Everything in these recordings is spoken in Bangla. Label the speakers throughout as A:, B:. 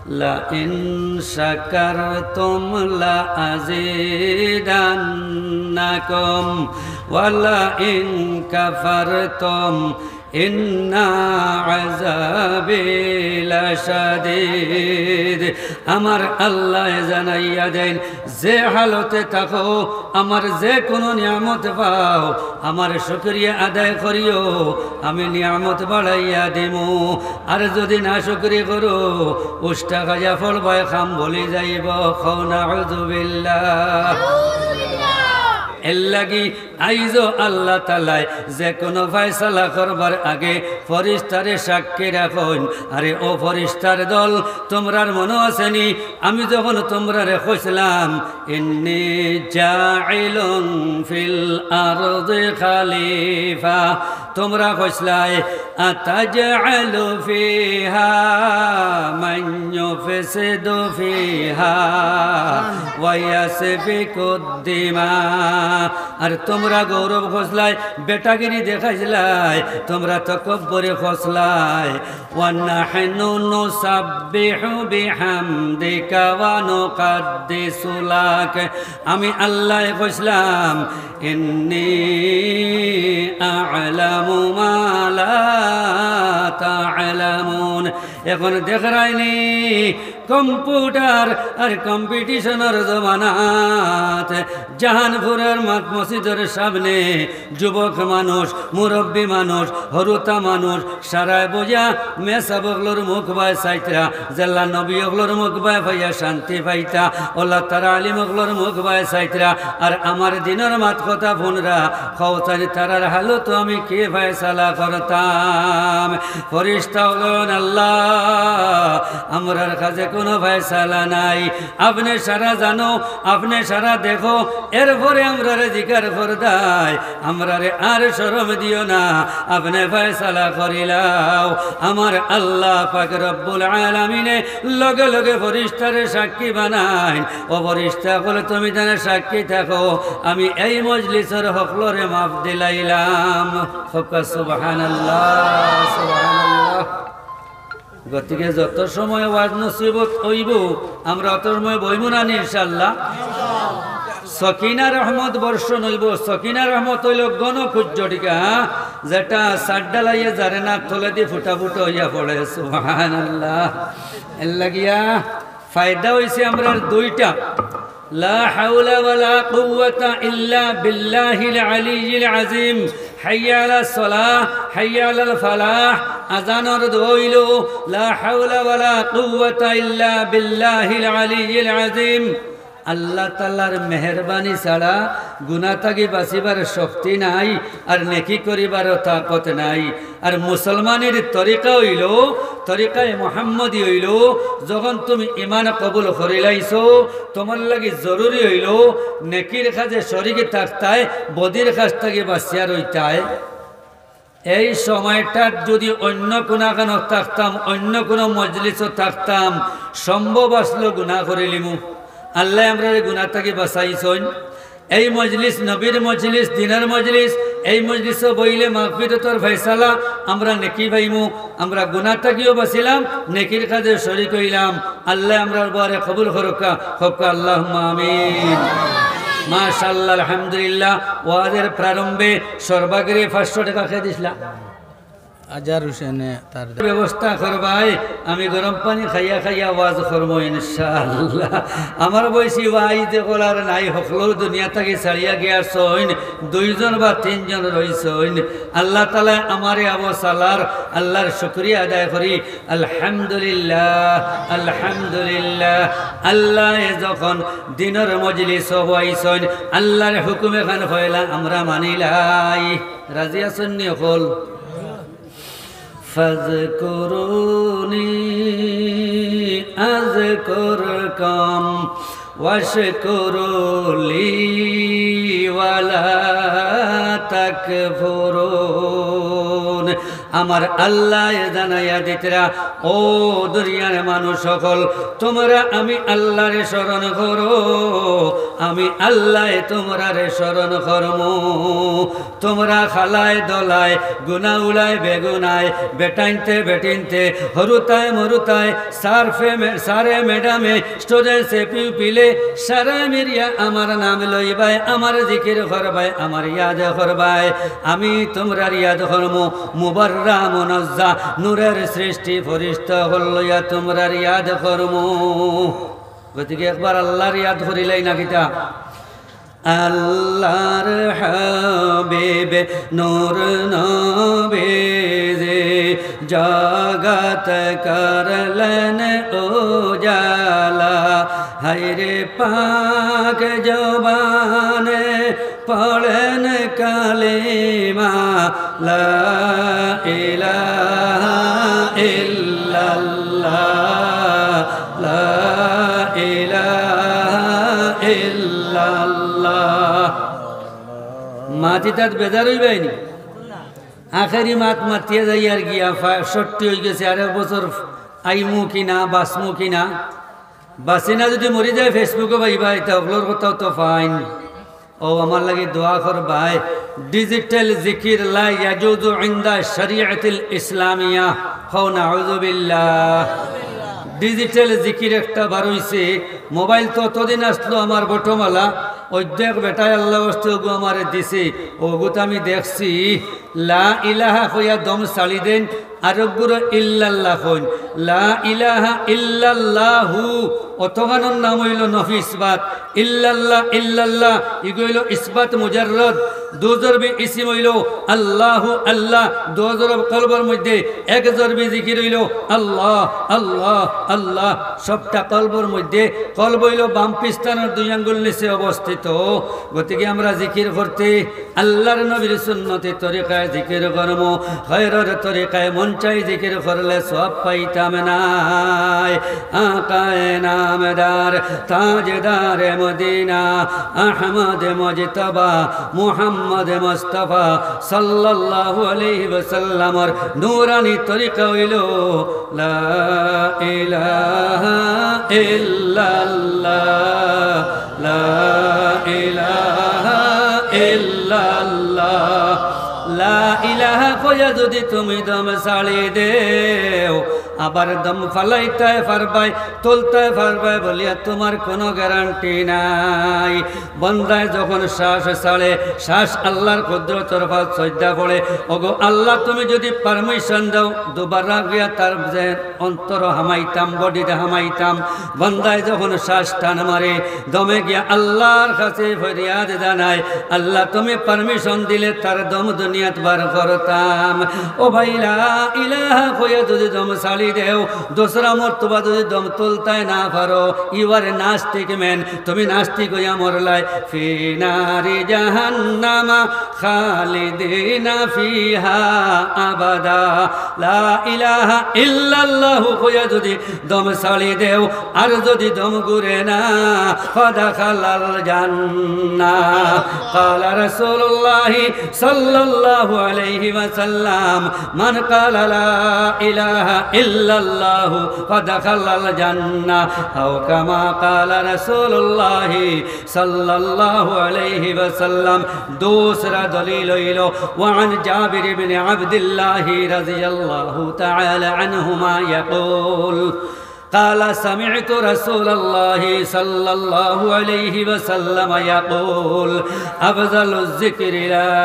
A: লাইন শাকারতুম লাযীদান্নাকুম ওয়া লাইন কাফারতুম ইন্না আযাবি লাশাদীদ। আমার আল্লাহ জানাইয়া দেন, যে হালতে থাকো, আমার যে কোনো নিয়ামত পাও, আমার শুকরিয়া আদায় করিও, আমি নিয়ামত বাড়াইয়া দিমু। আর যদি না শুকরি করো, উষ্টা খাজা ফল ভয় খাম বলি যাইব। খাও নাউযু বিল্লাহ। এর লাগি আইজো আল্লাহ তাআলা যে কোনো ফয়সালা করবার আগে ফরিস্তারে সাক্ষী রাখুন। আরে ও ফরিস্তার দল, তোমরার মনে আসেনি আমি যখন তোমরারে কইছিলাম ইন্নী জাইলুন ফিল আরদি খলিফা, তোমরা কইছলাই আতাজআলু ফিহা মান ইউফসিদু ফিহা ওয়া ইয়াসফিকুদ দিমা। আর তোমরা গৌরব খসলাই, বেটাগিরি দেখাইছিলাই, তোমরা তকব্বরে খসলাই। ওয়া নাহনু নুসাব্বিহু বিহামদিকা ওয়া নুকাদ্দিসু লাক, আমি আল্লাহ কইছিলাম ইন্নী আ'লামু মা লা তা'লামুন। এখন দেখাইনি কম্পিউটার আর কম্পিটিশনের জমানাত জাহানপুরের মাঠ মসজিদের সামনে যুবক মানুষ, মুরব্বী মানুষ, হরুতা মানুষ সারায় বোঝা মেসাবগলোর মুখ বায় সাইতরা, জেলা নবীগলোর মুখ বায় ভাইয়া শান্তি পাইতা, ওল্লা তারা আলিমগলোর মুখ বায় সাইতরা। আর আমার দিনের মাত কথা ফোনরা খৌতানি তারার হালো তো আমি কে ফয়সালা করতাম। ফরিস্তা হলেন আল্লাহ, আমরার কাছে কোনো ফয়সালা নাই, আপনি সারা জানো, আপনি সারা দেখো, এরপরে আমরারে জিকার করদাই, আমরারে আর শরম দিও না, আপনি ফয়সালা করিলাও। আমার আল্লাহ পাক রব্বুল আলামিনে লগে লগে ফরিস্তারে সাক্ষী বানাইন। ও ফরিস্তা বলে তুমি জানে সাক্ষী থাকো, আমি এই মজলিসের হকলরে মাফ দিলাইলাম। সুবহানাল্লাহ সুবহানাল্লাহ। গতিকে যত সময় ওয়াজ নসিবত হইব আমরা অত সময় বইব না ইনশাআল্লাহ। সকিনা রহমত বর্ষণ হইব। সকিনা রহমত হইল গণকুজ্জটিকা, যেটা সাড্ডা লাইয়া যারে না তলে দিয়ে ফুটা ফুটা হইয়া পড়ে। সুবহানাল্লাহ। এর লাগিয়া ফায়দা হইছে আমরা দুইটা, লা হাওলা ওয়ালা কুওয়াতা ইল্লা বিল্লাহিল আলিয়্যিল আযীম। হাইয়া আলাস সালাহ হাইয়া আলাল ফালাহ। আযানের দইল লা হাওলা ওয়ালা কুওয়াতা ইল্লা বিল্লাহিল আলিয়্যিল আযীম। আল্লাহ তাআলার মেহেরবানি ছাড়া গুনাহ থেকে বাঁচিবার শক্তি নাই, আর নেকি করিবারও তাকত নাই। আর মুসলমানের তরিকা হইল, তরিকায় মুহাম্মদী হইল, যখন তুমি ঈমান কবুল করিলাইছো তোমার লাগি জরুরি হইল নেকির কাজে শরীকে থাকতায়, বদির কাজ থেকে বাঁচিয়া রইতায়। এই সময়টা যদি অন্য কোনাখানো থাকতাম, অন্য কোনো মজলিসও থাকতাম, সম্ভব আসলো গুনাহ করিলিমু। আল্লাহ আমরা গুনাহ থেকে বাঁচাইছেন। এই মজলিস নবীর মজলিস, দিনের মজলিস, এই মজলিসে বইলে মাগফিরাতের ফয়সালা, আমরা নেকি পাইমু। আমরা গুনাহ থেকেও বাঁচিলাম, নেকির কাজে শরীক হইলাম। আল্লাহ আমরার বারে কবুল করুকা, হক আল্লাহুম্মা আমিন। মাশাআল্লাহ আলহামদুলিল্লাহ। ওয়াজের প্রারম্ভে সর্বাগ্রে 500 টাকা খেয়ে দিছিলাম।
B: আজার হোসেনে তার
A: ব্যবস্থা করবাই, আমি গরম পানি খাইয়া খাইয়া ওয়াজ করবো ইনশাআল্লাহ। আমার বয়সী ওয়াইতে কলার নাই, হকলো দুনিয়া থেকে ছাড়িয়া গিয়াছইন, 2 জন বা 3 জন রইছইন। আল্লাহ তাআলা আমারে আবসালার আল্লাহর শুকরিয়া আদায় করি। আলহামদুলিল্লাহ আলহামদুলিল্লাহ। আল্লাহ যখন দিনের মজলিস হইছইন, আল্লাহর হুকুমে খান হইলা আমরা মানিলাই। রাজি আছেন নি হল? ফাযকুরুনি আযকুরকুম ওয়াশকুরু লি ওয়ালা তাকফুরুন। আমার আল্লাহ জানাইয়া দিতরা ও দুনিয়ার মানুষ সকল তোমরা আমি আল্লাহরে স্মরণ করো আমি আল্লাহ তোমরারে স্মরণ করমু তোমরা খালায় দলায় গুনা উলায় বেগুনায় বেটাইনতে বেটিনতে হরুতায় মরুতায় সারে ম্যাডামে স্টুডেন্টসে পিউপিলে সারা মিরিয়া আমার নাম লইবাই আমার জিকির করবাই আমার ইয়াদ করবাই আমি তোমরার ইয়াদ করমু মুবাররা মুনাজ্জা নূরের সৃষ্টি ফরিস্তা হল্লইয়া তোমরার ইয়াদ করমু গতিকে একবার আল্লাহর ইয়াদ করিলাই না কিতা আল্লাহর হাবিব নূর নবী জগত করলেন উজালা হায়রে পাক জবানে পড়েন কালিমা লা ইলাহা ইল্লাল্লাহ লা ইলাহা ইল্লাল্লাহ মাটি তাত বেজার হইবাইনি আখেরি মাত মাতিয়ে যাই আর গিয়া ৬০ হয়ে গেছে আর এক বছর আইমু কিনা বাসমু কিনা বাসি না যদি মরি যায় ফেসবুকে পাইবা এটা ওগুলোর কথাও তো ফাইন ও আমার লাগে দোয়া করবাই ডিজিটাল জিকির লা ইয়াজুজু ইনদা শরিয়াতিল ইসলামিয়া হও নাউযু বিল্লাহ ডিজিটাল জিকির একটা বার হইছে মোবাইল তো ততদিন আসলো আমার বটমালা অর্ধেক বেটায় আল্লাহ বস্তু ওগু আমারে দিছে ওগু তো আমি দেখছি লা ইলাহা হইয়া দম সালি দেন আরোগ্যর ইল্লাল্লাহ হইন লা ইলাহা ইল্লাল্লাহু অতগানোর নাম হইল নফি ইসবাত ইল্লাল্লাহ ইল্লাল্লাহ ইগইল ইসবাত মুজাররদ দুজরবি ইসিম হইল আল্লাহু আল্লাহ দুজরব কলবের মধ্যে এক জরবি জিকির হইল আল্লাহ আল্লাহ আল্লাহ সবটা কলবের মধ্যে কলব হইল বাম পিস্তানের 2 আঙ্গুল নিচে অবস্থিত গতিকে আমরা জিকির করতে আল্লাহর নবীর সুন্নতি তরিকায় জিকির করব খয়রের তরিকায় মন চাই জিকির করলে সব পাইতাম নাই আকায়ে নামদার তাজদার মদিনা আহমদ মুজতবা মুহাম্মদ মুস্তাফা সাল্লাল্লাহু আলাইহি ওয়াসাল্লামর নূরানি তরিকা হইল লা ইলাহা ইল্লাল্লাহ লা ইলাহা ইল্লাল্লাহ লা ইলাহা কইয়া যদি তুমি দম ছাড়ি দেও আবার দম ফালাইতে পারবাই তুলতে পারবাই বলিয়া তোমার কোনো গ্যারান্টি নাই বন্দায় যখন শ্বাস ছাড়ে শ্বাস আল্লাহর কুদরতের তরফা সজ্জা পড়ে ওগো আল্লাহ তুমি যদি পারমিশন দাও দুবার গিয়া তার যে অন্তর হামাইতাম বডিতে হামাইতাম বন্দায় যখন শ্বাস টান মারে দমে গিয়া আল্লাহর কাছে ফরিয়াদ জানায় আল্লাহ তুমি পারমিশন দিলে তার দম দুনিয়াত বার করতাম ও ভাই লা ইলাহা কইয়া যদি দম ছাড়ি দেও দোসরা মর্তবা যদি দম তুলতায় না পারো ইউ আর নাস্তিক ম্যান তুমি নাস্তিক হইয়া মরলাই ফি নারি জাহান্নামা খালিদিনা ফিহা আবাদা লা ইলাহা ইল্লাল্লাহ কইয়া যদি দম ছাড়ি দেও আর যদি দম ঘুরে না ফাদাখালাল জান্নাহ ক্বালা রাসূলুল্লাহ সাল্লাল্লাহু আলাইহি ওয়াসাল্লাম মান ক্বালা লা ইলাহা ইল্লাল্লাহ ফাদাখালাল জান্নাহ আও কামা ক্বালা রাসূলুল্লাহ সাল্লাল্লাহু আলাইহি ওয়াসাল্লাম दूसरा दलील হইল وعن جابر بن عبد الله رضي الله تعالى عنهما يقول قال سمعت رسول الله صلى الله عليه وسلم يقول أفضل الذكر لا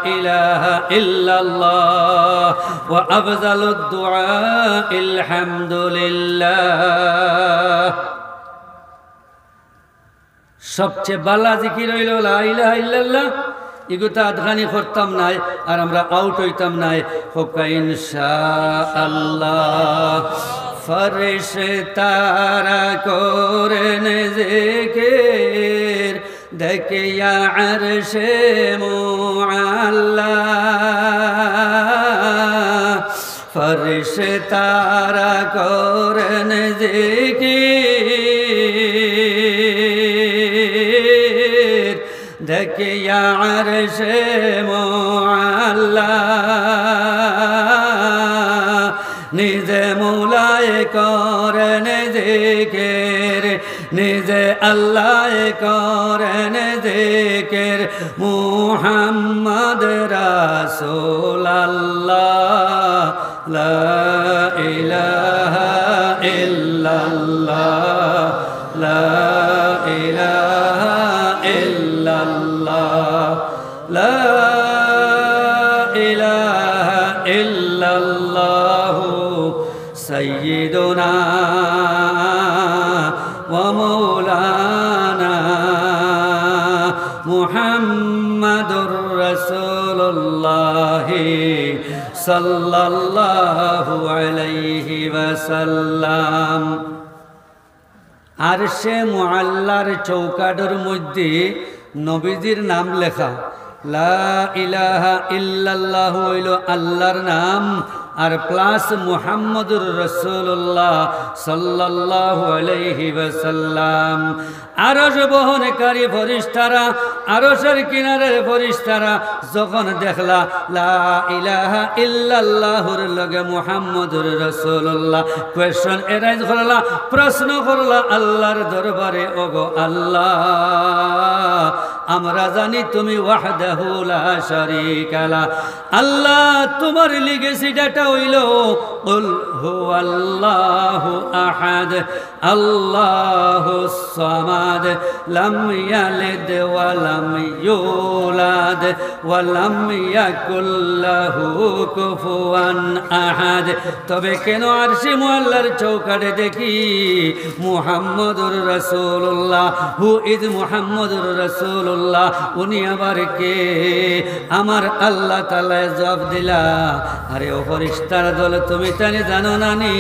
A: إله إلا الله وأفضل الدعاء الحمد لله সবচেয়ে বালা জিকির হইল লা ইলাহা ইল্লাল্লাহ ইগুতা আদখানি করতাম নাই আর আমরা আউট হইতাম নাই হোকা ইনশাআল্লাহ ফরিশতারা করেন জিকির দেখিয়া আরশে মুআল্লা ফরিশতারা করেন জিকির দেখিয়া আরশে মুআল্লা জিকির নিজে আল্লাহ করেন জিকির মুহাম্মদ রাসূল আল্লাহ লা ইলাহা ইল্লাল্লাহ লা ইলাহা ইল্লাল্লাহ লা ইলাহা ইল্লাল্লাহ সাইয়্যিদুনা ওয়া মাওলানা মুহাম্মাদুর রাসূলুল্লাহ সাল্লাল্লাহু আলাইহি ওয়াসাল্লাম। আরশে মুআল্লার চৌকাঠের মধ্যে নবীজির নাম লেখা। লা ইলাহা ইল্লাল্লাহু হইল আল্লাহর নাম, আর প্লাস মুহাম্মদুর রাসূলুল্লাহ সাল্লাল্লাহু আলাইহি ওয়াসাল্লাম। আরশ বহনকারী ফেরেশতারা, আরশের কিনারের ফেরেশতারা যখন দেখলা লা ইলাহা ইল্লাল্লাহুর লগে মুহাম্মদুর রাসূলুল্লাহ, কোয়েশ্চন এরাইজ করলা, প্রশ্ন করলা আল্লাহর দরবারে, ওগো আল্লাহ আমরা জানি তুমি ওয়াহদাহু লা শারীকা লা, আল্লাহ তোমার লিগেসিটা হইল কুল হুয়াল্লাহু আহাদ আল্লাহুস সামাদ লাম ইয়ালিদ ওয়া লাম ইউলাদ ওয়া লাম ইয়াকুল লাহু কুফুয়ান আহাদ। তবে কেন আরশে মুআল্লার চৌকাঠে দেখি মুহাম্মদুর রাসূলুল্লাহ, হু ইজ মুহাম্মদুর রাসূলুল্লাহ, উনি আবার কে? আমার আল্লাহ তাআলা জবাব দিলা, আরে ও ফেরেশতার দল তুমি তানি জানো না নি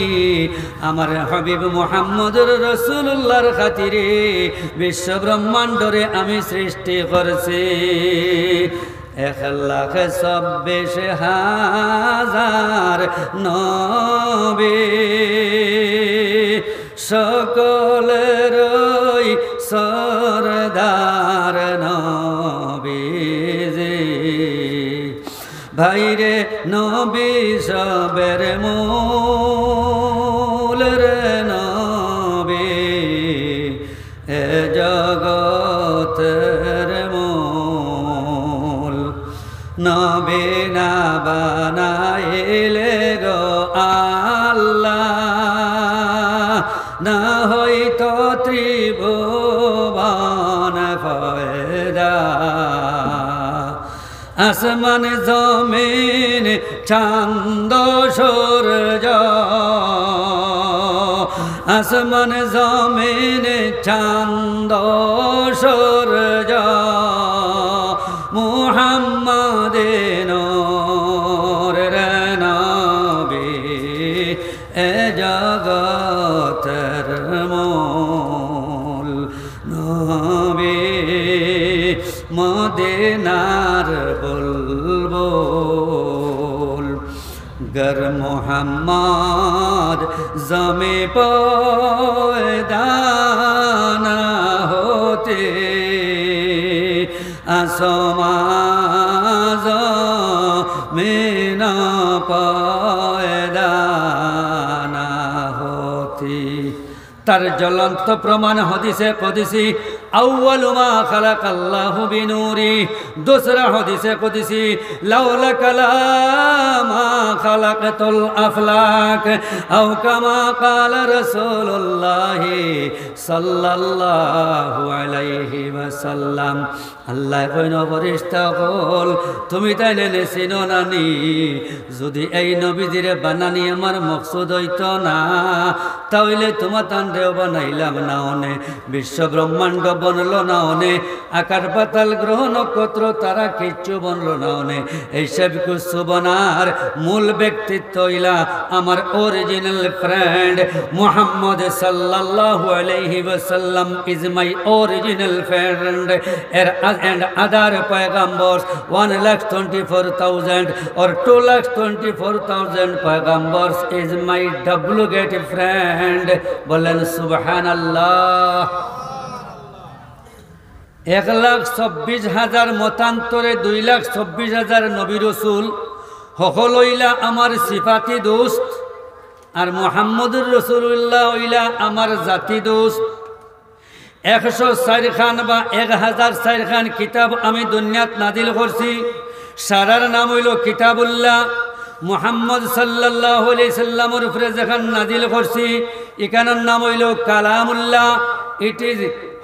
A: আমার হাবিব মুহাম্মদুর রাসূলুল্লাহর খাতিরে বিশ্ব ব্রহ্মাণ্ডরে আমি সৃষ্টি করছি 1,26,000 নবী, সকলেরই সরদার নবীজি। ভাইরে নবী সবের মূল রে নবী, এ জগতের মূল। নবী না বানাইলে গো আল্লাহ, না হইতো ত্রিভুবন পয়দা। আসমান জমিন চাঁদ সূর্য, আসমান জমিন চাঁদ সূর্য মুহাম্মাদিন নূরের নবী, এ জগতের মূল নবী, মদিনার বুলবুল। गर मोहम्मद जमे पैदा न होते, आसमां में न पैदा न होती। তার জ্বলন্ত প্রমাণ হদিসে কুদসি আউয়ালু মা খালাকাল্লাহু বিনূরি, দুসরা হদিসে কুদসি লাউলা কালামা খালাকাতুল আফলাক, আও কামা ক্বালা রাসূলুল্লাহ সাল্লাল্লাহু আলাইহি ওয়াসাল্লাম। আল্লাহ কইন ফেরেশতা হল তুমি তাইলে চিনো নানি, যদি এই নবীজিরে বানানি আমার মকসুদ হইতো না, তাহলে তোমার তান্ডেও বানাইলাম না অনে, বিশ্ব ব্রহ্মাণ্ড বনলো না অনে, আকার পাতাল গ্রহ নক্ষত্র তারা কিচ্ছু বনলো না অনে। এইসব কিছু বনার মূল ব্যক্তিত্ব হইলা আমার অরিজিনাল ফ্রেন্ড মুহাম্মদ সাল্লাল্লাহু আলাইহি ওয়াসাল্লাম is my original friend and other paygambers 1,24,000 or 2,24,000 paygambers is my obligate friend. বলেন সুবহানাল্লাহ। 1,26,000 মতান্তরে 2,26,000 নবী রাসূল সকল হইলা আমার সিফাতি দোস্ত, আর মুহাম্মদুর রাসূলুল্লাহ হইলা আমার জাতি দোস্ত। 104 খান বা 1004 খান কিতাব আমি দুনিয়াত নাজিল করছি। সারার নাম হইল কিতাবুল্লাহ। মুহাম্মদ সাল্লাল্লাহু আলাইহি সাল্লামের উপরে যখন নাজিল করছি এখানের নাম হইল কালামুল্লাহ। It is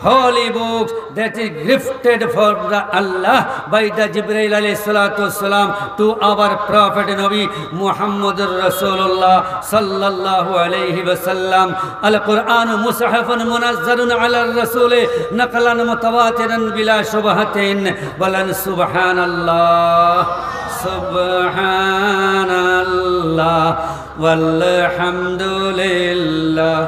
A: holy books that is gifted from the Allah by the Jibril alayhi salatu wassalam to our prophet Nabi Muhammadur Rasulullah sallallahu alayhi wasallam. Al-Quran mushafun munazzalun ala ar-rasul naqlan mutawatiran bila shubhatin balan subhanallah subhanallah walhamdulillah.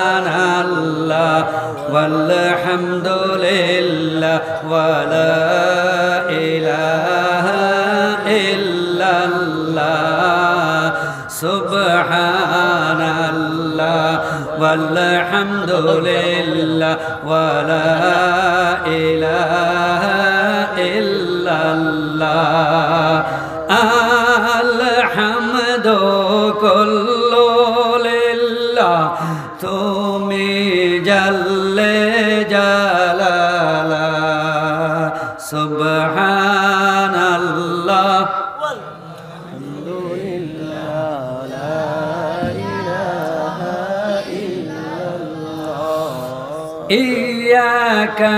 A: Subhanallah walhamdulillah wa la ilaha illallah. Subhanallah walhamdulillah wa la ilaha illallah. Alhamdu kullu তুমি জাল্লে জালালা সুবহানাল্লাহ ওয়ালহামদুলিল্লাহ লা ইলাহা ইল্লাল্লাহ। ইয়াকা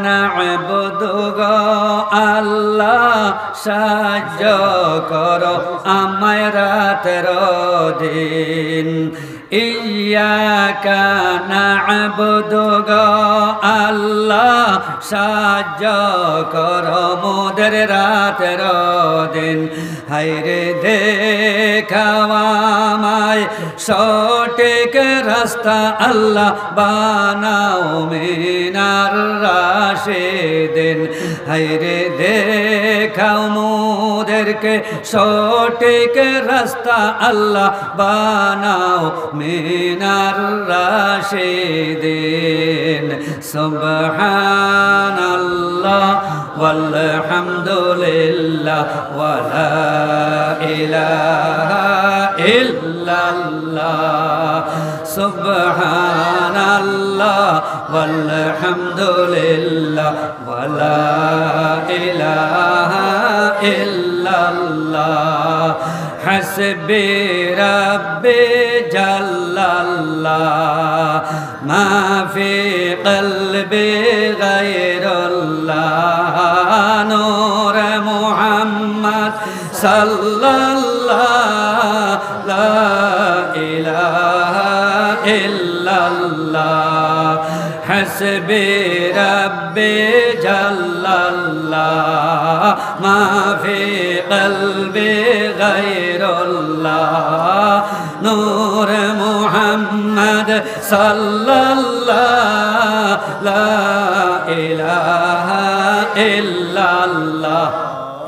A: না'বুদু আল্লাহ সাহায্য করো আমায় রাতের দিন। ইয়াকা না'বুদু আল্লাহ সাহায্য করো মোদের রাতের দিন। হায়রে দেখাওয়ামায় সঠিক রাস্তা আল্লাহ বানাও মিনার রাশেদিন। হায়রে দেখাও মোদেরকে সঠিক রাস্তা আল্লাহ বানাও মিনার রাশেদিন। সুবহানাল্লাহ walhamdulillah wa la ilaha illallah. Subhanallah walhamdulillah wa la ilaha illallah. Hasbi rabbi jallallah ma fi qalbi ghayrullah. Nur Muhammad sallallahu la ilaha illallah. Hasbi rabbi jallallah ma fi qalbi ghayrullah. Nur Muhammad sallallahu la ilaha illallah.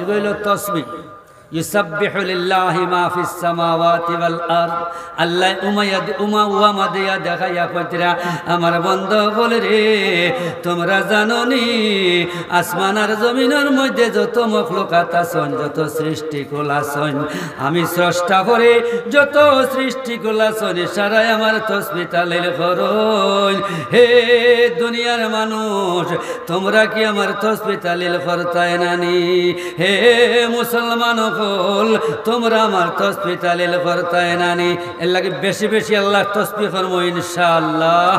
A: এগুলো তাসবিহ। ইউসাব্বিহু লিল্লাহি মা ফিস সামাওয়াতি ওয়াল আরদ। আল্লাহ উমাদিয়া দেখাইয়া কইতরা আমার বন্ধ বলে রে তোমরা জানোনি আসমান আর জমিনের মধ্যে যত মখলুকাত আছেন যত সৃষ্টিকুল আছেন আমি স্রষ্টা করে যত সৃষ্টিকুল আছেন সারাই আমার তাসবিহ তাহলিল করুন। হে দুনিয়ার মানুষ তোমরা কি আমার তাসবিহ তাহলিল করতাই নানি? হে মুসলমান তোমরা আমার তাসবিহ তাহলিল করতাই নানি? এর লাগে বেশি বেশি আল্লাহ তাসবিহ করবো ইনশাআল্লাহ।